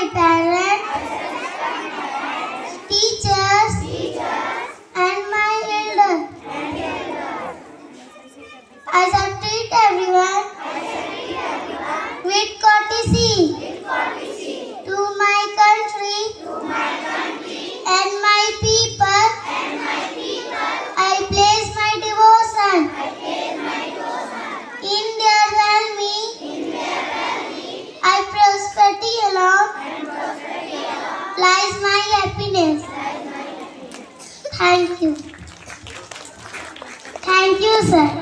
my parents, teachers, and my elders. I shall treat everyone with courtesy to my country and my people. I place my devotion in their well-being. I prosperity along lies my happiness. Thank you. Thank you, sir.